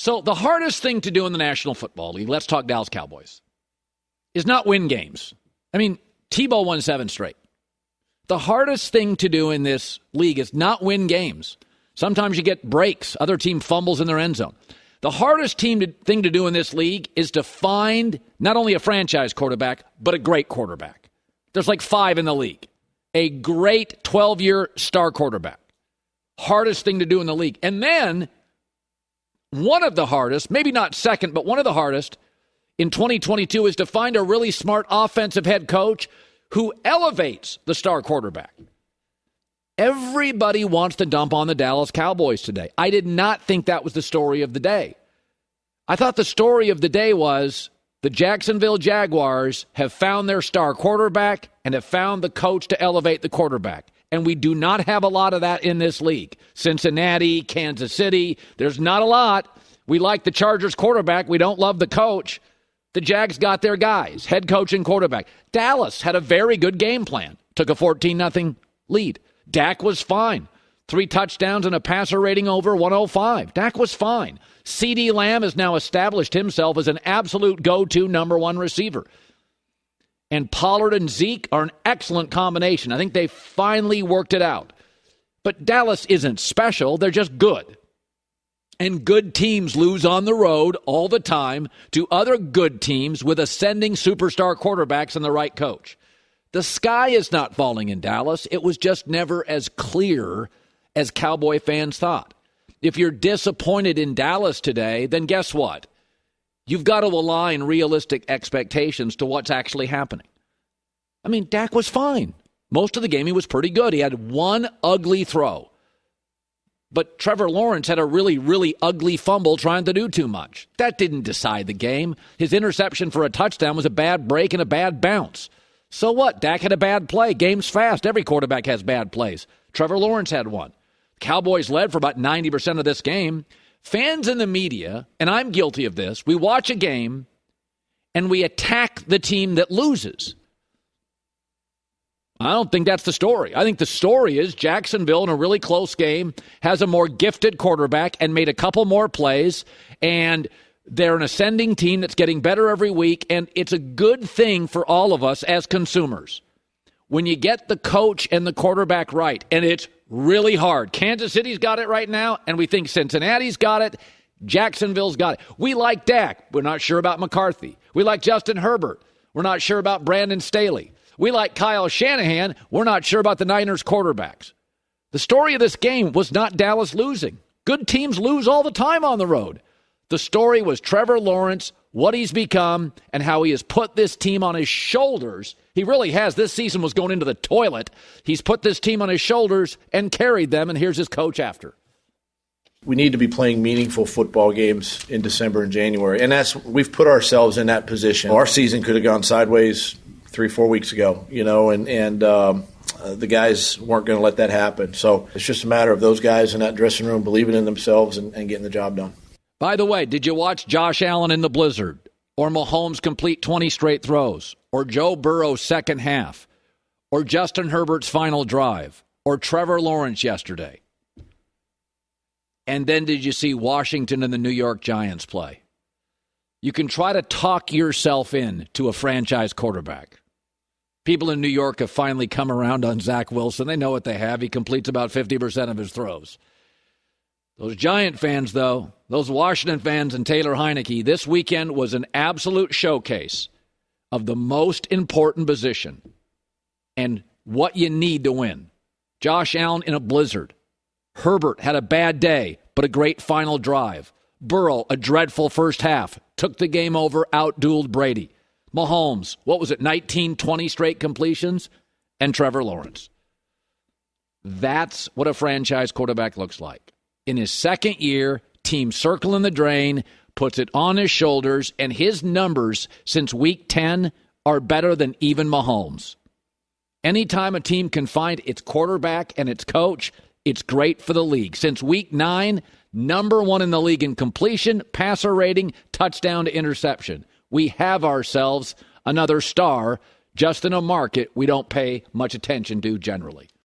So the hardest thing to do in the National Football League, let's talk Dallas Cowboys, is not win games. I mean, Tebow won 7 straight. The hardest thing to do in this league is not win games. Sometimes you get breaks. Other team fumbles in their end zone. The hardest thing to do in this league is to find not only a franchise quarterback, but a great quarterback. There's like 5 in the league. A great 12-year star quarterback. Hardest thing to do in the league. And then one of the hardest, maybe not second, but one of the hardest in 2022 is to find a really smart offensive head coach who elevates the star quarterback. Everybody wants to dump on the Dallas Cowboys today. I did not think that was the story of the day. I thought the story of the day was the Jacksonville Jaguars have found their star quarterback and have found the coach to elevate the quarterback. And we do not have a lot of that in this league. Cincinnati, Kansas City, there's not a lot. We like the Chargers quarterback. We don't love the coach. The Jags got their guys, head coach and quarterback. Dallas had a very good game plan. Took a 14-0 lead. Dak was fine. 3 touchdowns and a passer rating over 105. Dak was fine. CeeDee Lamb has now established himself as an absolute go-to number 1 receiver. And Pollard and Zeke are an excellent combination. I think they finally worked it out. But Dallas isn't special. They're just good. And good teams lose on the road all the time to other good teams with ascending superstar quarterbacks and the right coach. The sky is not falling in Dallas. It was just never as clear as Cowboy fans thought. If you're disappointed in Dallas today, then guess what? You've got to align realistic expectations to what's actually happening. I mean, Dak was fine. Most of the game he was pretty good. He had one ugly throw. But Trevor Lawrence had a really, really ugly fumble trying to do too much. That didn't decide the game. His interception for a touchdown was a bad break and a bad bounce. So what? Dak had a bad play. Game's fast. Every quarterback has bad plays. Trevor Lawrence had one. Cowboys led for about 90% of this game. Fans in the media, and I'm guilty of this, we watch a game and we attack the team that loses. I don't think that's the story. I think the story is Jacksonville in a really close game has a more gifted quarterback and made a couple more plays, and they're an ascending team that's getting better every week, and it's a good thing for all of us as consumers. When you get the coach and the quarterback right, and it's really hard. Kansas City's got it right now, and we think Cincinnati's got it. Jacksonville's got it. We like Dak. We're not sure about McCarthy. We like Justin Herbert. We're not sure about Brandon Staley. We like Kyle Shanahan. We're not sure about the Niners quarterbacks. The story of this game was not Dallas losing. Good teams lose all the time on the road. The story was Trevor Lawrence, what he's become, and how he has put this team on his shoulders. He really has. This season was going into the toilet. He's put this team on his shoulders and carried them, and here's his coach after. We need to be playing meaningful football games in December and January, and we've put ourselves in that position. Our season could have gone sideways 3-4 weeks ago, and the guys weren't going to let that happen. So it's just a matter of those guys in that dressing room believing in themselves and getting the job done. By the way, did you watch Josh Allen in the blizzard, or Mahomes complete 20 straight throws, or Joe Burrow's second half, or Justin Herbert's final drive, or Trevor Lawrence yesterday? And then did you see Washington and the New York Giants play? You can try to talk yourself in to a franchise quarterback. People in New York have finally come around on Zach Wilson. They know what they have. He completes about 50% of his throws. Those Giant fans, though, those Washington fans and Taylor Heineke, this weekend was an absolute showcase of the most important position and what you need to win. Josh Allen in a blizzard. Herbert had a bad day, but a great final drive. Burrow, a dreadful first half, took the game over, outdueled Brady. Mahomes, 19, 20 straight completions? And Trevor Lawrence. That's what a franchise quarterback looks like. In his second year, team circling the drain, puts it on his shoulders, and his numbers since week 10 are better than even Mahomes. Anytime a team can find its quarterback and its coach, it's great for the league. Since week 9, number 1 in the league in completion, passer rating, touchdown to interception. We have ourselves another star just in a market we don't pay much attention to generally.